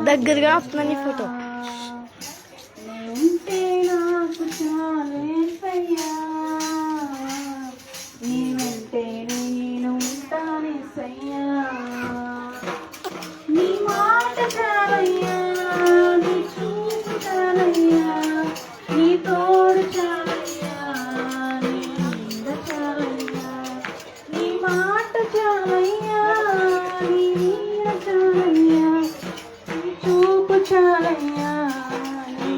దగ్గరగా వస్తుందని ఫోటో ఉంటే నాకు చాలేసయ్యా, నీ వెంటే నేను ఉంటానేసయ్యా, నీ మాట చాలయ్యా, నీ చూపు చాలయ్యా, నీ తోడు చాలయ్యా, నీ నీడ చాలయ్యా, నీ మాట చాలయ్యా, నీ నీడ చాలయ్యా, నీ చూపు చాలయ్యా, నీ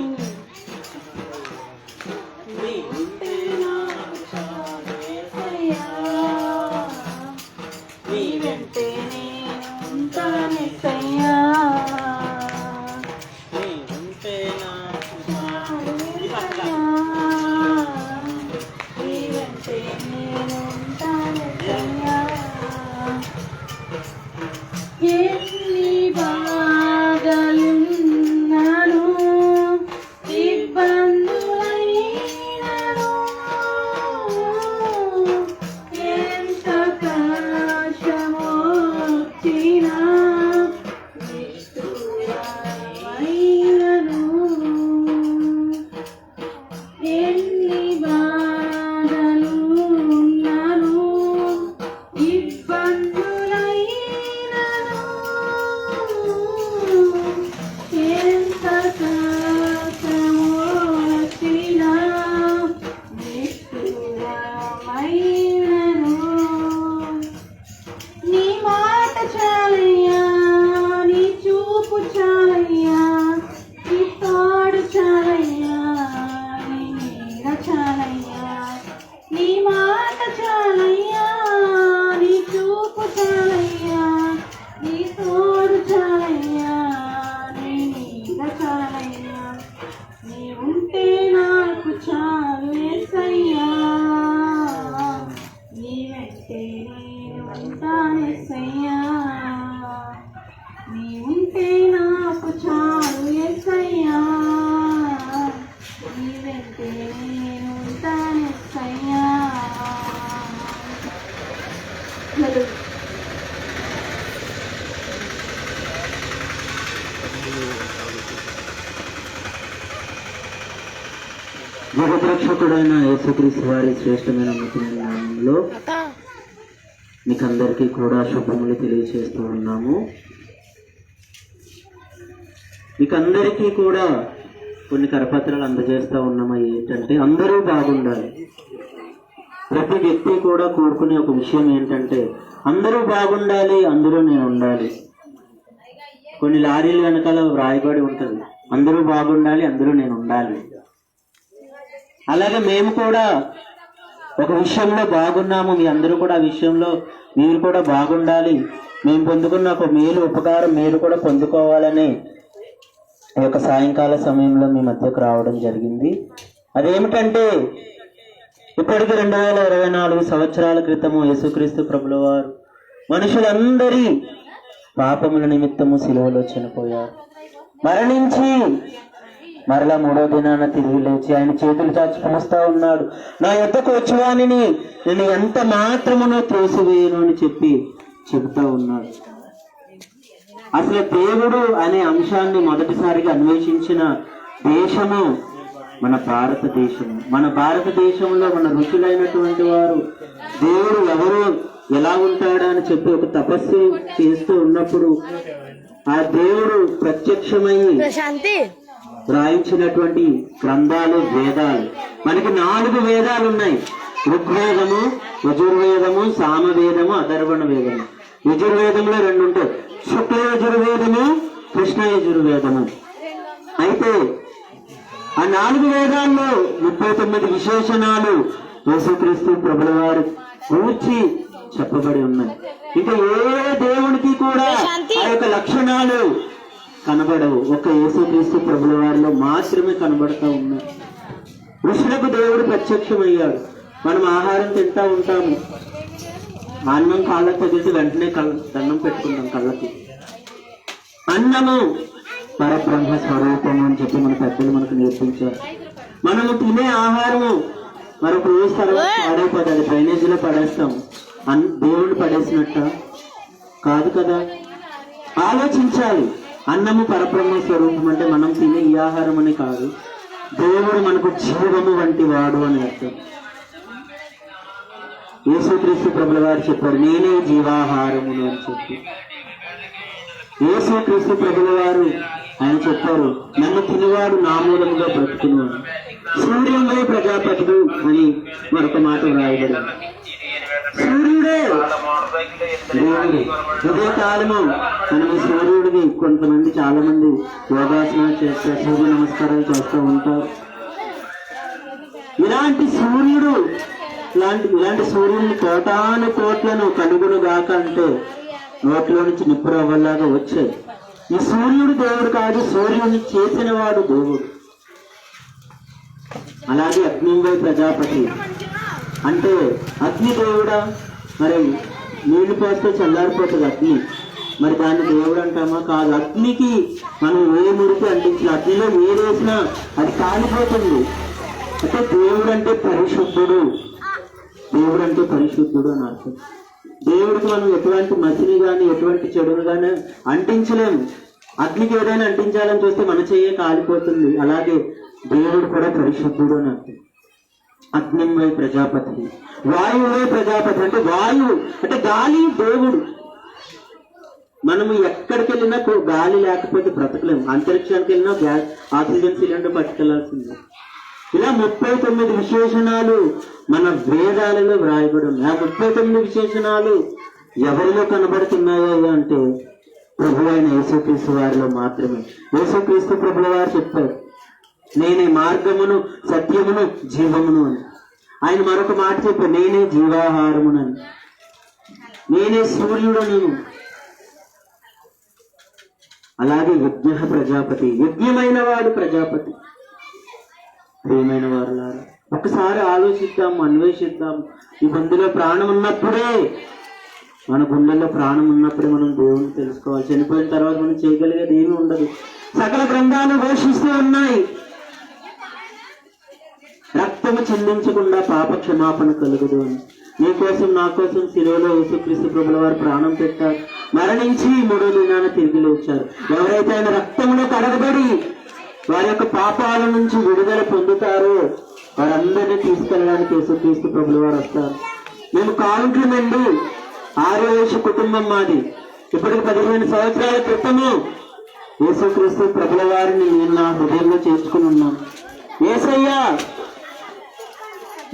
వెంటే నేను ఉంటానేసయ్యా, నీ వెంటే నేను ఉంటానేసయ్యా, ఎన్ని బాధలున్నాను ఇబ్బందులైనను, ఎంత కష్టమో వచ్చినా నిష్ఠూరమైనను, ఎన్ని బాధలున్నాను ఇబ్బందులైనను, ఎంత కష్టమో వచ్చినా నిష్ఠూరమైనను, నీ మాట చాలయ్యా, నీ చూపు చాలయ్యా, నీ తోడు చాలయ్యా, నీ నీడ చాలయ్యా, నీ మాట చాలయ్యా, నీ చూపు చాలయ్యా, నీ తోడు చాలయ్యా, నీ నీడ చాలయ్యా, నీ ఉంటే నాకు చాలు యేసయ్యా, నీ వెంటే నేను ఉంటానేసయ్యా, నీ ఉంటే నాకు చాలు యేసయ్యా, నీ వెంటే నేను ఉంటానేసయ్యా. జగద్రక్షకుడైన యేసుక్రీస్తు వారి శ్రేష్టమైన అద్భుతమైన నామములో మీకందరికీ కూడా శుభములు తెలియజేస్తూ ఉన్నాము. మీకందరికీ కూడా కొన్ని కరపత్రాలు అందజేస్తూ ఉన్నాము. ఏంటంటే అందరూ బాగుండాలి. ప్రతి వ్యక్తి కూడా కోరుకునే ఒక విషయం ఏంటంటే అందరూ బాగుండాలి, అందరూ నేను ఉండాలి. కొన్ని లారీలు వెనకాల వ్రాయబడి ఉంటుంది, అందరూ బాగుండాలి, అందరూ నేను ఉండాలి. అలాగే మేము కూడా ఒక విషయంలో బాగున్నాము, మీ అందరూ కూడా ఆ విషయంలో మీరు కూడా బాగుండాలి, మేము పొందుకున్న ఒక మేలు ఉపకారం మీరు కూడా పొందుకోవాలని ఈ యొక్క సాయంకాల సమయంలో మీ మధ్యకు రావడం జరిగింది. అదేమిటంటే ఇప్పటికి 2024 సంవత్సరాల క్రితము యేసుక్రీస్తు ప్రభుల వారు మనుషులందరి పాపముల నిమిత్తము శిలువలో చనిపోయారు, మరణించి మరలా 3వ దినాన తిరిగి లేచి ఆయన చేతులు చాచి పిలుస్తా ఉన్నాడు, నా యొద్దకు వచ్చేవానిని నేను ఎంత మాత్రమునో త్రోసివేయను అని చెబుతా ఉన్నాడు. అసలు దేవుడు అనే అంశాన్ని మొదటిసారిగా అన్వేషించిన దేశము మన భారతదేశము. మన భారతదేశంలో మన ఋషులైనటువంటి వారు దేవుడు ఎవరు ఎలా ఉంటాడా అని చెప్పి ఒక తపస్సు చేస్తూ ఉన్నప్పుడు ఆ దేవుడు ప్రత్యక్షమయ్యి రాయించినటువంటి గ్రంథాలు వేదాలు. మనకి 4 వేదాలు ఉన్నాయి. ఋగ్వేదము, యజుర్వేదము, సామవేదము, అథర్వణ వేదము. యజుర్వేదంలో 2 ఉంటాయి, శుక్ల యజుర్వేదము, కృష్ణ యజుర్వేదము. అయితే ఆ 4 వేదాల్లో 39 విశేషణాలు యేసుక్రీస్తు ప్రభుల వారి గురించి చెప్పబడి ఉన్నాయి. ఇంకా ఏ దేవునికి కూడా ఆ యొక్క లక్షణాలు కనబడవు, ఒక యేసుక్రీస్తు ప్రభుల వారిలో మాత్రమే కనబడతా ఉన్నాయి. ఋషులకు దేవుడు ప్రత్యక్షమయ్యాడు. మనం ఆహారం తింటా ఉంటాము, అన్నం కాళ్ళకు తగిలితే వెంటనే దండం పెట్టుకుంటాం కళ్ళకి. అన్నము పరబ్రహ్మ స్వరూపము అని చెప్పి మన పెద్దలు మనకు నేర్పించారు. మనము తినే ఆహారము మరొక రోజు తర్వాత పాడైపోతుంది, డ్రైనేజీలో పడేస్తాము. దేవుడు పడేసినట్ట కాదు కదా. ఆలోచించాలి. అన్నము పరబ్రహ్మ స్వరూపం అంటే మనం తినే ఈ ఆహారం అని కాదు, దేవుడు మనకు జీవము వంటి వాడు అని అర్థం. యేసుక్రీస్తు ప్రభుల వారు చెప్పారు, నేనే జీవాహారమును అని చెప్పి. యేసుక్రీస్తు ప్రభుల వారు ఆయన చెప్పారు, నన్ను తినివాడు నా మూలముగా బ్రతుకును అని. సూర్యుడే ప్రజాపతుడు అని మరొక మాట వ్రాయబడింది. సూర్యుడే దేవుడు. ఉదయకాలము మనం సూర్యుడిని, కొంతమంది చాలా మంది యోగాసనాలు చేస్తారు, సూర్య నమస్కారాలు చేస్తూ ఉంటారు. ఇలాంటి సూర్యుడు ఇలాంటి సూర్యుడిని కోటాను కోట్లను కనుగొను గాక అంటే నోట్లో నుంచి నిప్పు రవ్వలాగా వచ్చాయి. ఈ సూర్యుడు దేవుడు కాదు, సూర్యుడిని చేసిన వాడు దేవుడు. అలాగే అగ్నివై ప్రజాపతి అంటే అగ్ని దేవుడా? మరి నీళ్లు పోస్తే చల్లారిపోతుంది అగ్ని, మరి దాన్ని దేవుడు అంటామా? కాదు. అగ్నికి మనం ఏ మురికి అంటించిన, అగ్నిలో ఏదేసినా అది కాలిపోతుంది. అంటే దేవుడు అంటే పరిశుద్ధుడు, దేవుడు అంటే పరిశుద్ధుడు అని అర్థం. దేవుడికి మనం ఎటువంటి మసిని కానీ ఎటువంటి చెడును కానీ అంటించలేము. అగ్నికి ఏదైనా అంటించాలని చూస్తే మన చెయ్యే కాలిపోతుంది. అలాగే దేవుడు కూడా పరిశుద్ధుడు అని అర్థం. అగ్నివై ప్రజాపతి, వాయువై ప్రజాపతి అంటే వాయువు అంటే గాలి దేవుడు. మనము ఎక్కడికి వెళ్ళినా గాలి లేకపోతే బ్రతకలేము. అంతరిక్షానికి వెళ్ళినా ఆక్సిజన్ సిలిండర్ పట్టుకెళ్లాల్సిందే. ఇలా 39 విశేషణాలు మన వేదాలలో వ్రాయబడి ఉన్నాయి. ఆ 39 విశేషణాలు ఎవరిలో కనబడుతున్నాయో అంటే ప్రభు అయిన యేసుక్రీస్తు వారిలో మాత్రమే. యేసుక్రీస్తు ప్రభుల వారు చెప్పారు, నేనే మార్గమును సత్యమును జీవమును అని. ఆయన మరొక మాట చెప్పారు, నేనే జీవాహారమునని, నేనే సూర్యుడను. అలాగే యజ్ఞ ప్రజాపతి, యజ్ఞమైన వాడు ప్రజాపతి. ప్రియమైన వారులారా, ఒకసారి ఆలోచిద్దాం, అన్వేషిద్దాం. ఈ బండిలో ప్రాణం ఉన్నప్పుడే, మన గుండెల్లో ప్రాణం ఉన్నప్పుడే మనం దేవుని తెలుసుకోవాలి. చనిపోయిన తర్వాత మనం చేయగలిగేది ఏమీ ఉండదు. సకల గ్రంథాలు ఘోషిస్తూ ఉన్నాయి, రక్తము చిందించకుండా పాప క్షమాపణ కలుగుదు అని. నీకోసం నా కోసం శిలువలో యేసుక్రీస్తు ప్రభుల వారు ప్రాణం పెట్టారు, మరణించి 3వ దినాన తిరిగి లేచారు. ఎవరైతే ఆయన రక్తంలో కడగబడి వారి యొక్క పాపాల నుంచి విడుదల పొందుతారో వారందరినీ తీసుకెళ్ళడానికి యేసుక్రీస్తు ప్రభుల వారు వస్తారు. మేము కాంట్లమండి, ఆర్యవేశ కుటుంబం మాది. ఇప్పటికి 15 సంవత్సరాల క్రితము యేసుక్రీస్తు ప్రభుల వారిని నేను నా హృదయంలో చేసుకుని ఉన్నాను. యేసయ్యా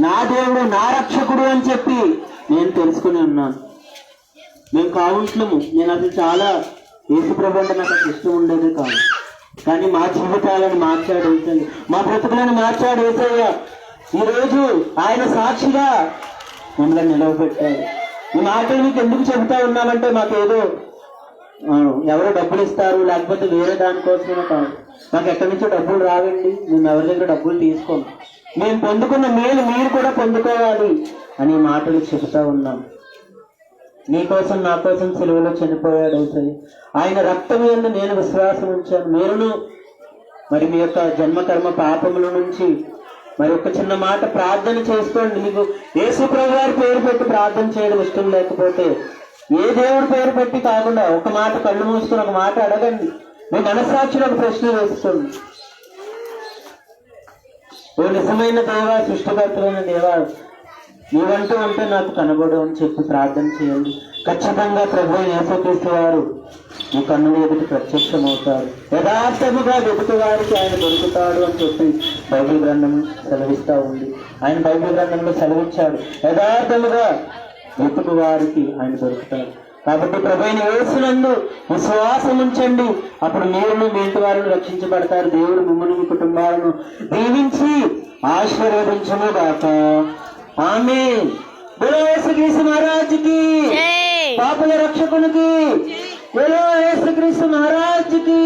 నా దేవుడు, నా రక్షకుడు అని చెప్పి నేను తెలుసుకుని ఉన్నాను. మేము కావుంట్లము. నేను అసలు చాలా యేసు ప్రభు అంటే నాకు అసలు ఇష్టం ఉండేది కాదు, కానీ మా జీవితాలను మార్చాడు యేసయ్య, మా బ్రతుకులను మార్చాడు యేసయ్య. ఈరోజు ఆయన సాక్షిగా మమ్మల్ని నిలవబెట్టాడు. ఈ మాటలు మీకు ఎందుకు చెబుతా ఉన్నామంటే మాకేదో ఎవరో డబ్బులు ఇస్తారు లేకపోతే వేరే దానికోసమే కాదు. మాకు ఎక్కడి నుంచో డబ్బులు రావండి, మేము ఎవరి దగ్గర డబ్బులు తీసుకోము. మేము పొందుకున్న మేలు మీరు కూడా పొందుకోవాలి అని మాటలు చెబుతా ఉన్నాం. నీకోసం నా కోసం సిలువలో చనిపోయాడు యేసయ్య. ఆయన రక్తం యందు నేను విశ్వాసం ఉంచాను. మీరును మరి మీ యొక్క జన్మకర్మ పాపముల నుంచి మరి ఒక చిన్న మాట ప్రార్థన చేసుకోండి. మీకు యేసు ప్రభు వారి పేరు పెట్టి ప్రార్థన చేయడం ఇష్టం లేకపోతే ఏ దేవుడి పేరు పెట్టి కాకుండా ఒక మాట కళ్ళు మూసుకుని ఒక మాట అడగండి. మీ మనస్సాక్షిలో ఒక ప్రశ్న వేసుకోండి. ఓ నిజమైన దేవా, సృష్టికర్తమైన దేవా, నీవంటూ ఉంటే నాకు కనబడు అని చెప్పి ప్రార్థన చేయండి. ఖచ్చితంగా ప్రభు యేసుక్రీస్తు వారు మీ కన్నుల ఎదుటి ప్రత్యక్షమవుతారు. యథార్థముగా వెతుకు వారికి ఆయన దొరుకుతాడు అని చెప్పి బైబిల్ గ్రంథం సెలవిస్తూ ఉంది. ఆయన బైబిల్ గ్రంథంలో సెలవిచ్చాడు, యథార్థముగా వెతుకు వారికి ఆయన దొరుకుతాడు. కాబట్టి ప్రభువైన యేసునందు విశ్వాసం ఉంచండి, అప్పుడు మీరును మీ ఇంటి వారిని రక్షించబడతారు. దేవుడు మిమ్మల్ని మీ కుటుంబాలను దీవించి ఆశీర్వదించును గాక. ఆమేన్. బోలో యేసుక్రీస్తు మహారాజుకి, పాపుల రక్షకునికి, బోలో యేసుక్రీస్తు మహారాజుకి.